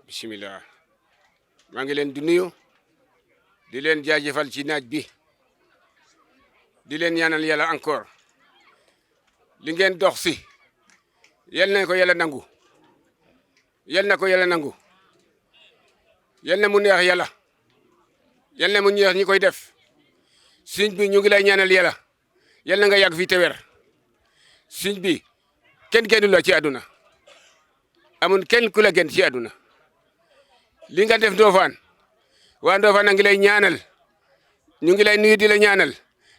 bisimilah maa ngi leen di nuyu di leen jaajëfal ci naaj bi di leen ñaanal yàlla encore li ngeen dox si yal na ko yàlla nangu yal na ko yàlla nangu yal na mu neex yàlla yal na mu neex ñi koy def sëñ bi ñu ngi lay ñaanal yàlla yal na nga yàgg fi te wér sëñ bi kenn gënu la ci àdduna amul kenn ku la gën ci àdduna li nga def Ndofane waa Ndofane a ngi lay ñaanal ñu ngi lay nuyu di la ñaanal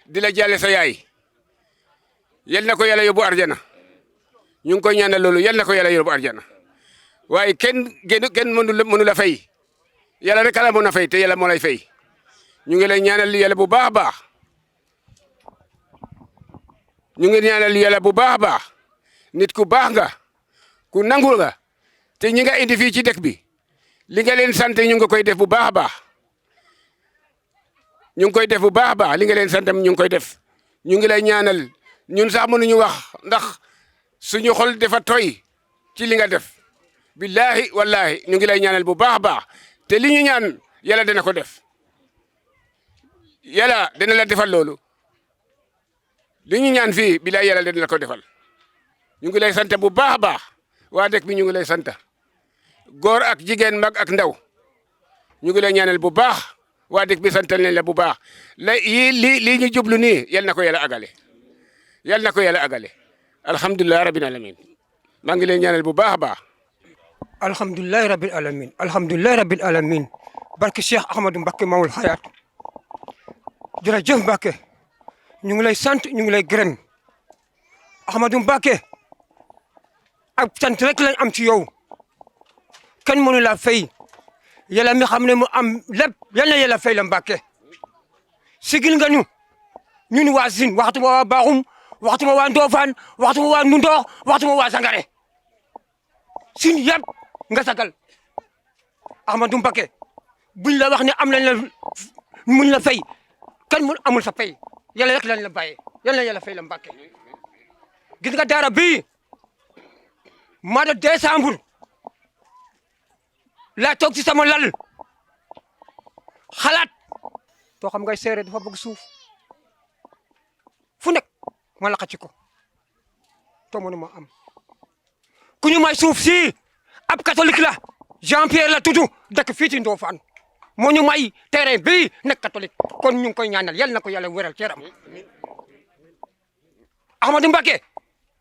di la jàlle sa yaay yal na ko yàlla yóbbu arjana ñu ngi koy ñaanal loolu yal na ko yàlla yóbbu arjana waaye kenn mënu la fay yàlla rek la mën a fay te yàlla moo lay fay ñu ngi lay ñaanal yàlla bu baax a baax ñu ngi ñaanal yàlla bu baax a baax nit ku baax nga ku nangu nga te ñi nga indi fii ci dëkk bi li nga leen sant ñu ngi koy def bu baax a baax ñu ngi koy def bu baax a baax li nga leen santam ñu ngi koy def ñu ngi lay ñaanal ñun sax mënuñu wax ndax suñu xol dafa toy ci li nga def billahi wallahi ñu ngi lay ñaanal bu baax a baax te li ñu ñaan yàlla dana ko def yàlla dana la defal loolu li ñu ñaan fii billahi yàlla dana la ko defal ñu ngi lay sant bu baax a baax waa dëkk bi ñu ngi lay sant góor ak jigéen mag ak ndaw ñu ngi lay ñaanal bu baax waa dëkk bi santal nañ la bu baax lii ñu jublu nii yal na ko yàlla agale yal na ko yàlla agale alhamdulilah rabbil alamin maa ngi lay ñaanal bu baax a baax alhamdulilahi rabbil alamin alhamdulilahi rabbil alamin barke Cheikh Ahmadou Mbacké Maoul Hayaat jërëjëf Mbacké ñu ngi lay sant ñu ngi lay gërëm Ahmadou Mbacké ak sant rek lañ am ci yow kenn mënu la fay yàlla mi xam ne mu am lépp yal na yàlla fay la Mbacké sigil nga ñu ñun waa Sine waxtu ma waa Bakhoum waxtu ma waa Ndofane waxtu ma waa Ndundoox waxtu ma waa Sangare Sine yëpp nga sagal Ahmadou Mbacké buñ la wax ne am nañ la muñ la fay kenn mun amul sa fay yàlla rek lañ la bàyyee yal na yàlla fay la Mbacké gis nga daara bii mois de décembre laa toog ci sama lal xalaat too xam ngay séeréer dafa bëgg suuf fu nekk ma la xacci ko to mënu ma am ku ñu may suuf si ab catholique la Jean Pierre la tudd dëkk fii ci Ndofane moo ñu may terrain bii nekk catholique kon ñu ngi koy ñaanal yal na ko yàlla wéral ceeram Ahmadou Mbacké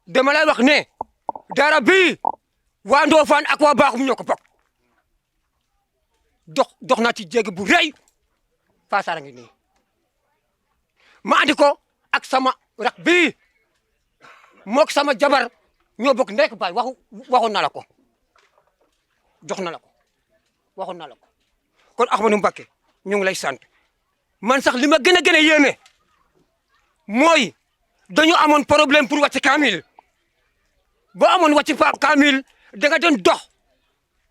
dama lay wax ne dara bii waa Ndofane ak waa Bakhoum ñoo ko bokk dox naa ci jéeg bu rëy Fassara ngi nii ma andi ko ak sama rak bii mook sama jabar ñoo bokk ndek baay waxoon na la ko jox na la ko waxoon na la ko kon Ahmadou Mbacké ñu ngi lay sant man sax li ma gën a yéeme mooy dañu amoon problème pour wàcc kaamil boo amoon wàcc kaamil da nga doon dox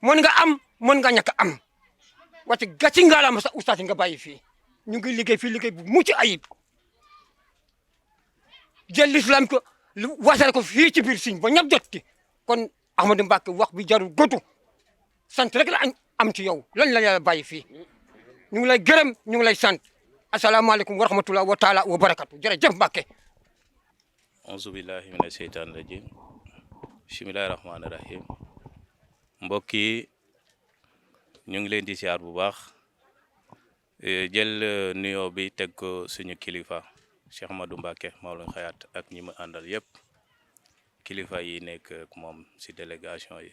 mën nga am mën nga ñàkk am wàcc gàcci ngalaama sa ustaas nga bàyyi fii ñu ngi liggéey fii liggéey bu mucc ayib jël l'islam ko wasal ko fii ci biir Sine ba ñëpp jot ci kon Ahmadou Mbacké wax bi jarul gotu sant rek la am ci yow lan la yàlla bàyyi fii ñu ngi lay gërëm ñu ngi lay sant asalaamaaleykum wa rahmatulah wa taala wa barakatu jërëjëf Mbacké auzu billahi mina sheytaani rajim bismillahi rahmaani rahim mbokk yi ñu ngi leen di siyaar bu baax jël nuyoo bi teg ko suñu kilifa Cheikh Ahmadou Mbacké Maoul Hayaat ak ñi mu àndal yëpp kilifa yi nekk ak moom si délégation yi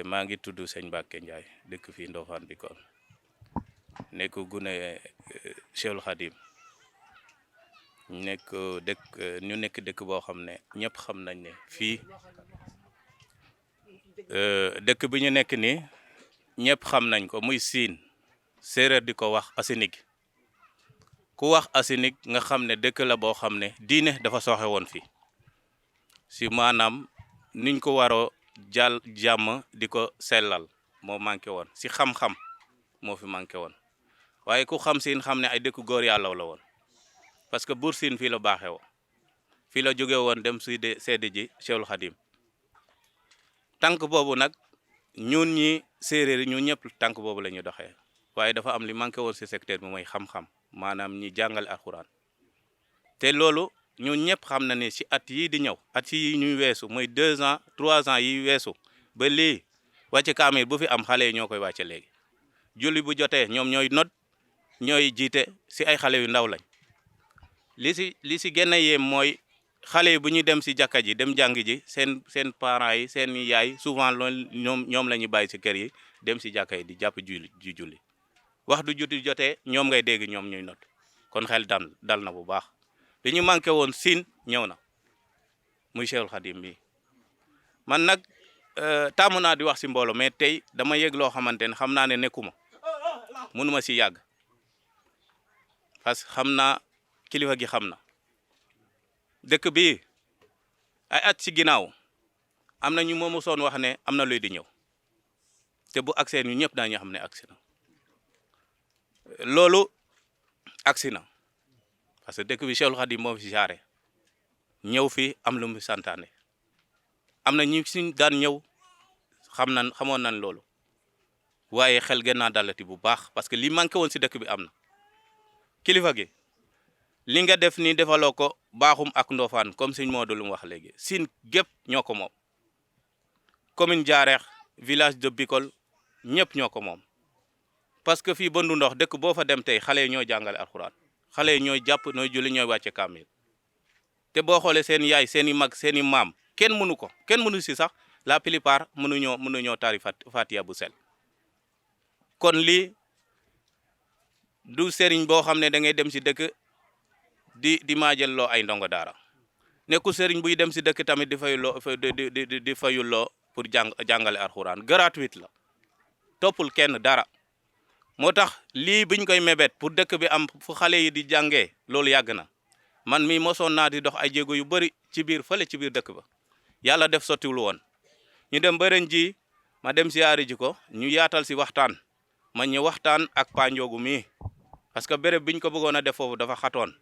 maa ngi tudd sëñ Mbacké Ndiaye dëkk fii Ndofane Bikol nekk gune Cheikhul Khadim ñu nekk dëkk boo xam ne ñëpp xam nañ ne fii dëkk bi ñu nekk nii ñëpp xam nañ ko muy Sine séeréer di ko wax Assainigue ku wax Assainigue nga xam ne dëkk la boo xam ne diine dafa sooxe woon fii si maanaam niñ ko waroo jàmm di ko sellal moo manqué woon si xam-xam moo fi manqué woon waaye ku xam Sine xam ne ay dëkk góor yàlla la woon parce que buur Sine fii la baaxee woon fii la jóge woon dem si seede ji Cheikhul Khadim tànk boobu nag ñun ñi séeréer yi ñun ñëpp tànk boobu la ñu doxee waaye dafa am li manqué woon si secteur bi mooy xam-xam maanaam ñi jàngale alxuraan te loolu ñun ñëpp xam na ne si at yii di ñëw at yi ñuy weesu mooy 2 ans 3 ans yi weesu ba lii wàcce kaamil bu fi am xale yi ñoo koy wàcce léegi julli bu jotee ñoom ñooy not ñooy jiite si ay xale yu ndaw lañ li si gën a yéem mooy xale yi bu ñu dem si jàkka ji dem jàng ji seen parents yi seen yaay souvent loolu ñoom la ñuy bàyyi si kër yi dem si jàkka yi di jàpp julli wax du juti jotee ñoom ngay dégg ñoom ñuy not kon xel dal na bu baax li ñu manqué woon siin ñëw na muy Cheikhul Khadim bi man nag taamu naa di wax si mbooloo mais tey dama yëg loo xamante ne xam naa ne nekkuma mënuma si yàgg parce que xam naa kilifa gi xam na dëkk bi ay at si ginnaaw am na ñu ma mosoon wax ne am na luy di ñëw te bu agsee ñu ñëpp daañu xam ne agsi na loolu agsi na parce que dëkk bi Cheikhul Khadim moo fi jaare ñëw fi am lu mu santaane am na ñu si daan ñëw xamoon nañ loolu waaye xel gën naa dalati bu baax parce que li manqué woon si dëkk bi am na kilifa gi li nga def ni defaloo ko baaxum ak Ndofane comme sëñ Modou lu mu wax léegi Sine gépp ñoo ko moom commune Diarekh village de Bikol ñëpp ñoo ko moom parce que fii Bondu Ndox dëkk boo fa dem tey xale yi ñooy jàngale alxuraan xale yi ñooy jàpp ñooy julli ñooy wàcce kaamil te boo xoolee seen yaay seen i mag seen i maam kenn mënu si sax la plupart mënuñoo tari Fatiha bu sel kon lii du sëriñ boo xam ne da ngay dem si dëkk di maajal loo ay ndongo daara nekku sëriñ buy dem si dëkk tamit di fayul loo pour jàngale alxuraan gratuite la toppul kenn dara moo tax lii biñ koy mébét pour dëkk bi am fu xale yi di jàngee loolu yàgg na man mi mosoon naa di dox ay jéego yu bëri ci biir dëkk ba yàlla def sottiwul woon ñu dem ba ren ji ma dem siyaari ji ko ñu yaatal si waxtaan ma ñu waxtaan ak Pa Njoogu mi parce que béréb biñ ko bëggoon a def foofu dafa xatoon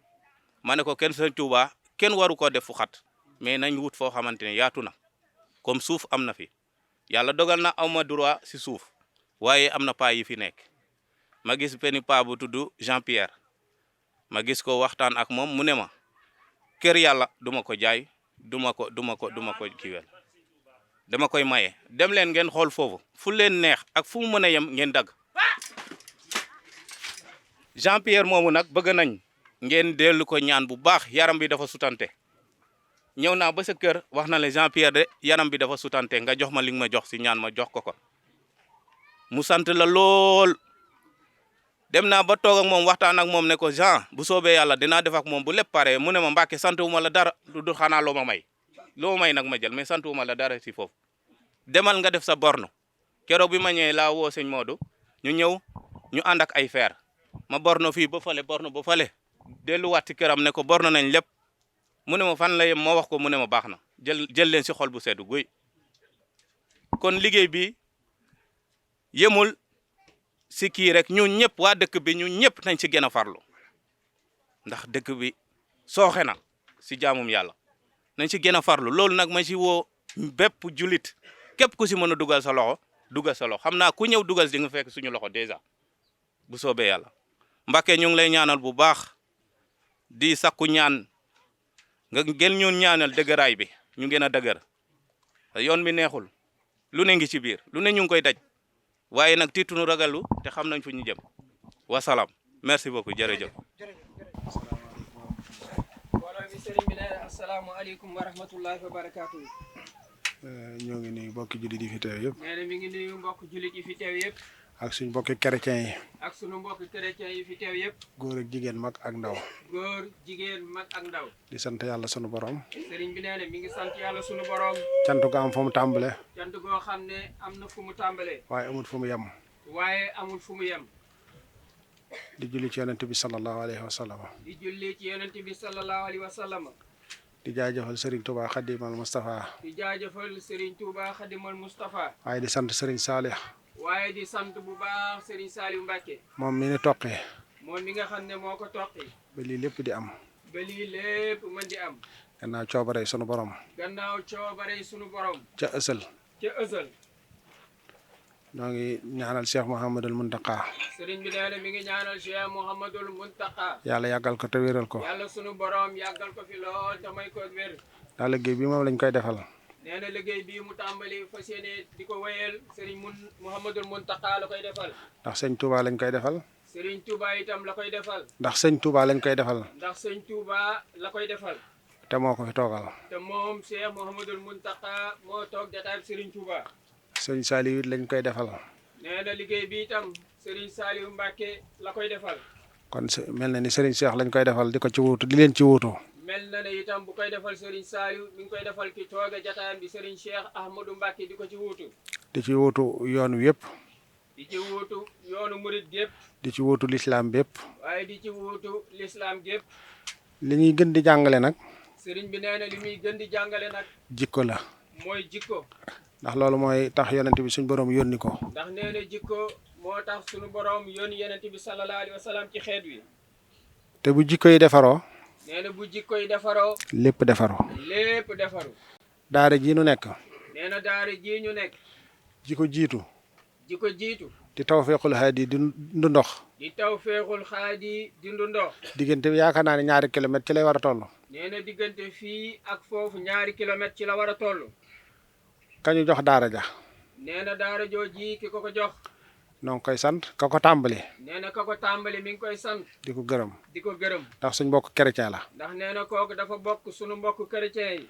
ma ne ko kenn Sëñ Tuuba kenn waru ko def fu xat mais nañ wut foo xamante ne yaatu na comme suuf am na fi yàlla dogal na awma droit si suuf waaye am na paa yi fi nekk ma gis benn paa bu tudd Jean Pierre ma gis ko waxtaan ak moom mu ne ma kër yàlla duma ko jaay duma ko kiiwel dama koy maye dem leen ngeen xool foofu fu leen neex ak fu mu mën a yem ngeen dagg Jean Pierre moomu nag bëgg nañ ngeen dellu ko ñaan bu baax yaram bi dafa sutante ñëw naa ba sa kër wax na le Jean Pierre de yaram bi dafa sutante nga jox ma li nga ma jox si ñaan ma jox ko mu sant la lool dem naa ba toog ak moom waxtaan ak moom ne ko Jean bu soobee yàlla dinaa def ak moom bu lépp pare mu ne ma Mbàkke sant wu ma la dara du xanaa loo ma may nag ma jël mais sant wu ma la dara si foofu demal nga def sa borno keroog bi ma ñëwee laa woo sëñ Modou ñu ñëw ñu ànd ak ay feer ma borno fii ba fale borno ba fale delluwaat ci këram ne ko borno nañ lépp mu ne ma fan la yem moo wax ko mu ne ma baax na jël leen si xol bu seddu guy kon liggéey bi yemul si kii rek ñun ñëpp waa dëkk bi ñun ñëpp nañ si gën a farlu ndax dëkk bi sooxe na si jaamum yàlla nañ si gën a farlu loolu nag ma si woo bépp julit képp ku si mën a dugal sa loxo xam naa ku ñëw dugal di nga fekk suñu loxo dèjà bu soobee yàlla Mbàkke ñu ngi lay ñaanal bu baax di sakku ñaan nga gën ñun ñaanal dëgëraay bi ñu gën a dëgër yoon bi neexul lu ne ngi ci biir lu ne ñu ngi koy daj waaye nag tiitunu ragalu te xam nañ fu ñu jëm wasalaam merci beaucoup jërëjëf. mbooloo mi sëriñ bi ne asalaamaaleykum wa rahmatullahi wa barakaatu. ñoo ngi nuyu mbokki jullit yi fi teew yëpp. nee na mi ngi nuyu mbokk jullit yi fi teew yëpp. ak suñu mbokki chrétien yi. ak suñu mbokki chrétien yi fi teew yëpp. góor ak jigéen mag ak ndaw. góor jigéen mag ak ndaw. di sant yàlla sunu borom. sëriñ bi nee na mi ngi sant yàlla sunu borom. cant ga am fu mu tàmbale. cant goo xam ne am na fu mu tàmbalee. waaye amul fu mu yem. waaye amul fu mu yem. di julli ci yonent bi sallallahu alayhi wa sallam. di julli ci yonent bi sallallahu alayhi wa sallam. di jaajëfal Serigne Touba Khadimal Moustapha. di jaajëfal Serigne Touba Khadimal Moustapha. waaye di sant Serigne Salih. waaye di sant bu baax Serigne Saliou Mbacke. moom mi ni toqi. moom mi nga xam ne moo ko toqi. ba lii lépp di am. ba lii lépp mën di am. gannaaw coobare sunu borom. gannaaw coobare sunu borom. ca ësal. ca ësal. ñoo ngi ñaanal Cheikh Mouhamadul Muntaqa. sëriñ bi nee na mi ngi ñaanal Cheikh Mouhamadul Muntaqa. yàlla yàggal ko te wéral ko. yàlla sunu borom yàggal ko fi lool te may ko wér. ndax liggéey bi moom lañ koy defal. nee na liggéey bii mu tàmbali fas yéene di ko wéyal sëriñ Mouhamadul Muntaqa la koy defal. ndax sëñ Touba lañ koy defal. sëriñ Touba itam la koy defal. ndax sëñ Touba lañ koy defal. ndax sëñ Touba la koy defal. te moo ko fi toogal. te moom Cheikh Mouhamadul Muntaqa moo toog jataab sëriñ Touba. sëñ Saliou it lañ koy defal. nee na liggéey bi itam sëriñ Saliou Mbacke la koy defal. kon mel na ni sëriñ Cheikh lañ koy defal di ko ci wuutu di leen ci wuutu. mel na ne itam bu koy defal sëriñ Saliou mi ngi koy defal ki tooga jataayam bi sëriñ Cheikh Ahmadou Mbacke di ko ci wuutu. di ci wuutu yoon wi yëpp. di ci wuutu yoonu murit gépp. di ci wuutu lislaam bépp. waaye di ci wuutu lislaam gépp. li ñuy gën di jàngale nag. sëriñ bi nee na li muy gën di jàngale nag. jikko la. mooy jikko. ndax loolu mooy tax yonent bi suñ borom yónni ko. ndax nee na jikko moo tax suñu borom yónni yonent bi sallallahu alayhi wa sallam ci xeet wi. te bu jikko yi defaroo. nee na bu jikko yi defaroo. lépp defaroo. lépp defaru. daara ji nu nekk. nee na daara ji ñu nekk. jikko jiitu. jikko jiitu. di tawfeexul haadi di ndu ndox. di tawfeexul xaadi di ndu ndox. diggante bi yaakaar naa ne 2 kilomètres ci lay war a toll. nee na diggante fii ak foofu 2 kilomètres ci la war a toll. kañu jox daara ja. nee na daara jooji ki ko jox. noo ngi koy sant ka ko tàmbali. nee na ka ko tàmbali mi ngi koy sant. di ko gërëm. di ko gërëm. ndax suñ mbokk chrétien la. ndax nee na kooku dafa bokk sunu mbokk chrétien yi.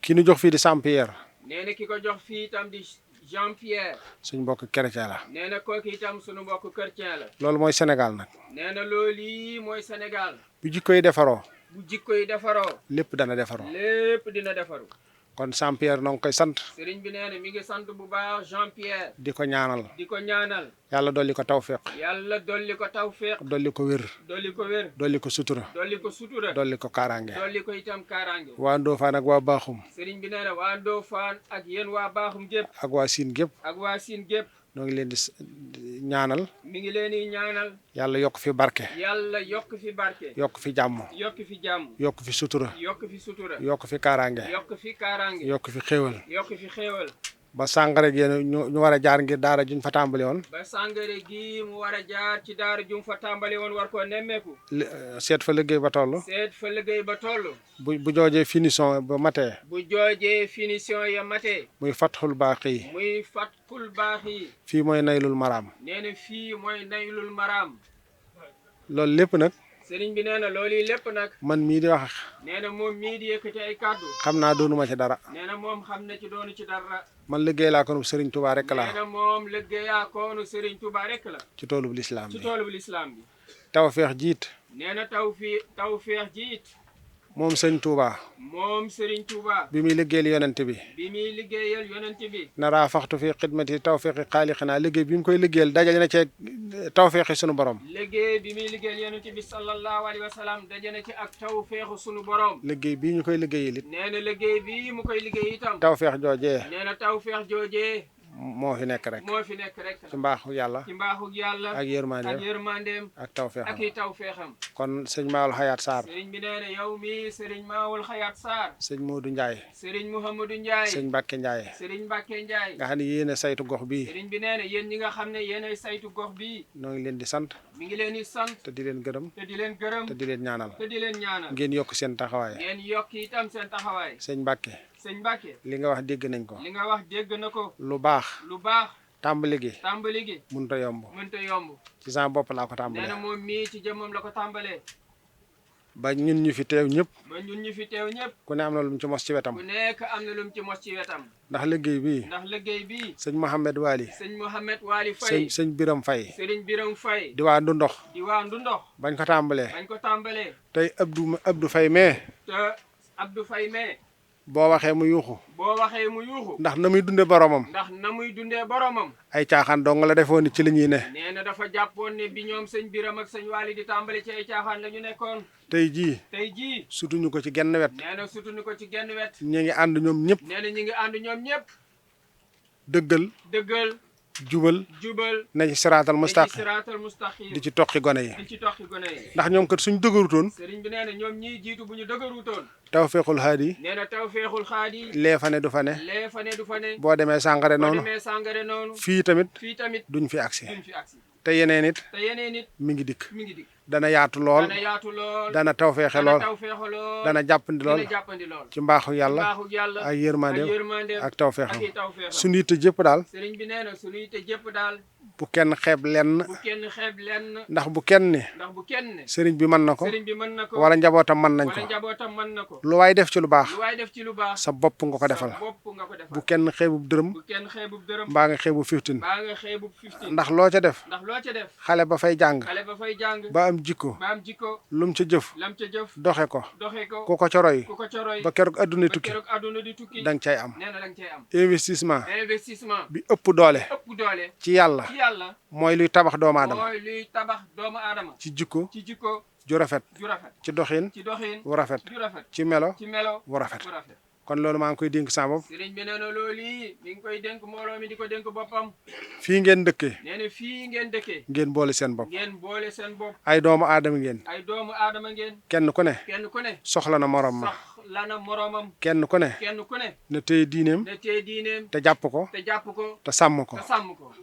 ki nu jox fii di Saint-Pierre. nee na ki ko jox fii itam di Jean Pierre. suñ mbokk chrétien la. nee na kooku itam sunu mbokk chrétien la. loolu mooy Sénégal nag. nee na loolu yi mooy Sénégal. bu jikko yi defaroo. bu jikko yi defaroo. lépp dana defaroo. lépp dina defaru. kon Saint-Pierre noo ngi koy sant. sëriñ bi nee na mi ngi sant bu baax Jean Pierre. di ko ñaanal. di ko ñaanal. yàlla dolli ko tawféex. yàlla dolli ko tawféex. dolli ko wér. dolli ko wér. dolli ko sutura. dolli ko sutura. dolli ko kaaraange. dolli ko itam kaaraange. waa Ndofane ak waa Baaxum. sëriñ bi nee na waa Ndofane ak yéen waa Baaxum gépp. ak waa Siin gépp. ak waa Siin gépp. noo ngi leen di ñaanal. mi ngi leen di ñaanal. yàlla yokk fi barke. yàlla yokk fi barke. yokk fi jàmm. yokk fi jàmm. yokk fi sutura. yokk fi sutura. yokk fi kaaraange. yokk fi kaaraange. yokk fi xéewal. yokk fi xéewal. ba sàngara gi ñu war a jaar ngir daara juñ fa tàmbali woon. ba sàngara gi mu war a jaar ci daara jum fa tàmbali woon war koo nemmeeku. seet fa liggéey ba toll. seet fa liggéey ba toll. bu joojee finition ba matee. bu joojee finition ya matee. muy fatxul baax yi. muy fatkul baax yi. fii mooy naylul maraam. nee na fii mooy naylul maraam. loolu lépp nag. sëriñ bi nee na loolu yi lépp nag. man mii di wax. nee na moom mii di yëkkati ay kàddu. xam naa doonuma ci dara. nee na moom xam na ci doonu ci dara. man liggéey laa konub Serigne Touba rek laa. nee na moom liggéeyaa koonu Serigne Touba rek la. ci toolub lislaam ci bi. toolub lislaam bi. tawfeex jiit. nee na tawfeex jiit. moom sëñ Touba. moom Serigne Touba. bi muy liggéeyal yonent bi. bi muy liggéeyal yonent bi. naraa faxtu fi xidmati tawfeexi xaalixinaa liggéey bi mu koy liggéeyal dajale na ci tawfeexi sunu borom. liggéey bi muy liggéeyal yonent bi sallallahu alayhi wa sallam daje na ci ak tawfeexu sunu borom. liggéey bii ñu koy liggéeyal it. nee na liggéey bi mu koy liggéey itam. tawfeex joojee. nee na tawfeex joojee. moo fi nekk rek. moo fi nekk rek. ci mbaaxu yàlla. ci mbaaxu yàlla. ak yërmandeem ak yërmandeem. ak tawfeexam. ak i tawfeexam. kon sëñ Maawul Xayaat Sarr. sëriñ bi nee na yow mii sëriñ Maawul Xayaat Sarr. sëñ Modou Ndiaye. sëriñ Mouhamadou Ndiaye. sëñ Mbacke Ndiaye. sëriñ Mbacke Ndiaye. nga xam ne yéen a saytu gox bii. sëriñ bi nee na yéen ñi nga xam ne yéenay saytu gox bii. noo ngi leen di sant. mi ngi leen di sant. te di leen gërëm. te di leen gërëm. te di leen ñaanal. te di leen ñaanal. ngeen yokk seen taxawaay. ngeen yokk itam seen taxawaay. sëñ Mbacke. sëñ Mbacke. li nga wax dégg nañ ko. li nga wax dégg na ko. lu baax. lu baax. tàmbali gi. tàmbali gi. mënut a yomb. mënut a yomb. ci sama bopp laa ko nee tàmbalee. na moom mii ci jëmmam la ko tàmbalee. ba ñun ñu fi teew ñëpp. ba ñun ñu fi teew ñëpp. ku ne am na lu mu ci mos ci wetam. ku nekk am na lu mu ci mos ci wetam. ndax liggéey bii. ndax liggéey bii. sëñ Mouhamed Waly. sëñ Mouhamed Waly Faye. sëñ Biram Faye. sëriñ Biram Faye. di waa Ndundox. di waa Ndundox. bañ ko tàmbalee. bañ ko tàmbalee. tey Abdou Faye mee. te Abdou Faye mee. boo waxee mu yuuxu. boo waxee mu yuuxu. ndax na muy dunde boromam. ndax na muy dundee boromam. ay caaxaan dong la defoon ni ci li ñuy ne. nee na dafa jàppoon ne bi ñoom sëñ Biram ak sëñ Waly di tàmbali ci ay caaxaan la ñu nekkoon. tey jii. tey jii. sutuñu ko ci genn wet. nee na sutuñu ko ci genn wet. ñu ngi ànd ñoom ñëpp. nee na ñu ngi ànd ñoom ñëpp. dëggal. dëggal. jubal jubal ne ci siraatal mustaqim siraatal mustaqim di ci toqi gone yi di ci toqi gone yi ndax ñoom kat suñ dëgërutoon sëriñ bi nee na ñoom ñii jiitu bu ñu dëgërutoon tawfeexul haadi nee na tawfeexul xaadi lee fa ne du fa ne lee fa ne du fa ne boo demee sàngare boo noonu demee sàngare noonu fii tamit fii tamit duñ fi agsi duñ fi agsi te yeneen it te yeneen it mi ngi dikk mi ngi dikk dana yaatu lool dana yaatu lool dana tawfeexe dana lool tawfeexo lool dana jàppandi lool dana jàppandi lool ci mbaaxu yàlla baaxu yàlla ak yërmandeem yërmandeem ak tawfeexam ak i tawfeexam suñu yitte jëpp daal sëriñ bi nee na suñu yitte jëpp daal bu kenn xeeb lenn bu kenn xeeb lenn ndax bu kenn ne ndax bu kenn ne sëriñ bi mën na ko sëriñ bi mën na ko wala njabootam mën nañ wala ko njabootam mën na ko lu waay def ci lu baax lu waay def ci lu baax sa bopp nga ko defal sa bopp nga ko defal bu kenn xeebub dërëm bu kenn xeebub dërëm mbaa nga xeebu 15 baa nga xeebub 15 ndax loo ca def ndax loo ca def xale ba fay jàng xale ba fay jàng ba am jikko ba am jikko lum ca jëf lam ca jëf doxe ko doxe ko ku ko ca roy ku ko coroy ba keroog adduna ba tukki keroog àdduna di tukki danga cay am nee na danga cay am investissement investissement bi ëpp doole ëpp doole ci yàlla ci yàlla mooy luy tabax doomu aadama mooy luy tabax doomu aadama ci jikko ci jikko ju rafet ju rafet ci doxin ci doxin wu rafet ju rafet ci melo ci melo wu rafet bu rafet kon loolu maa ngi koy dénk sama bopp sëriñ bi nee na loolu yi mi ngi koy dénk mbooloo mi di ko dénk boppam fii ngeen dëkkee nee na fii ngeen dëkkee ngeen boole seen bopp ngeen boole seen bopp ay doomu aadama ngeen ay doomu aadama ngeen kenn ku ne kenn ku ne soxla na morom ma sax lana moroomam kenn ku ne kenn ku ne na téye diineem ne tee diineem te jàpp ko te jàpp ko te sàmm ko te sàmm ko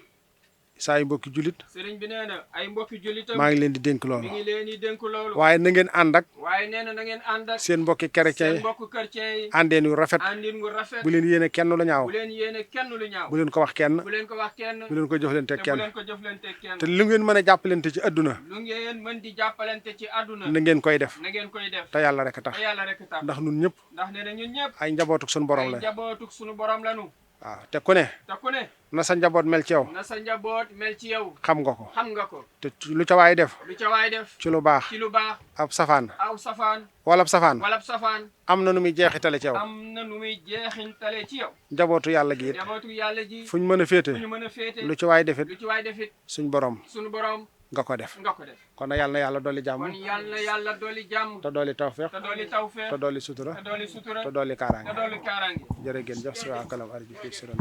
saa yu mbokki jullit sëriñ bi nee na ay mbokki jullitam maa ngi leen di dénk mi loolu ngi leen di dénk loolu waaye na ngeen ànd ak waaye nee na na ngeen ànd ak seen mbokki chrétien seen yi mbokk chrétien yi àndeen yu rafet àndin gu rafet bu leen yéene kenn lu ñaaw bu leen yéene kenn lu ñaaw bu leen ko wax kenn bu leen ko wax kenn bu leen ko jëflante te bu kenn leen ko jëflante kenn te lu ngeen mën a jàppalante ci adduna lu ngeen mën di jàppalante ci àdduna na ngeen koy def na ngeen koy def te yàlla rek a tax te yàlla rek tax ndax nun ñëpp ndax nee na ñun ñëpp ay njabootuk suñu borom ay la njabootuk sunu borom lanu waaw te ku ne te ku ne na sa njaboot mel ci yow na sa njaboot mel ci yow xam nga ko xam nga ko te lu ca waay def lu ca waay def ci lu baax ci lu baax ab safaan aw safaan wala ab safaan wala safaan am na nu muy jeexitale ci yow am na nu muy jeexintale ci yow njabootu yàlla gi it njabootu yàlla ji fu ñu mën a féete fu ñu mën a féete lu ci waay defit lu ci waay defit suñ borom sunu borom nga ko def nga ko def kon nag yàlla na yàlla dolli jàmm kon yàlla na yàlla dolli jàmm te dolli tawfeex te dolli tawfeex te dolli sutura te dolli sutura te dolli te kaaraange dolli kaaraange jërë ngeen jëf si waa kalam arji fii si ron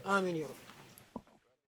amiin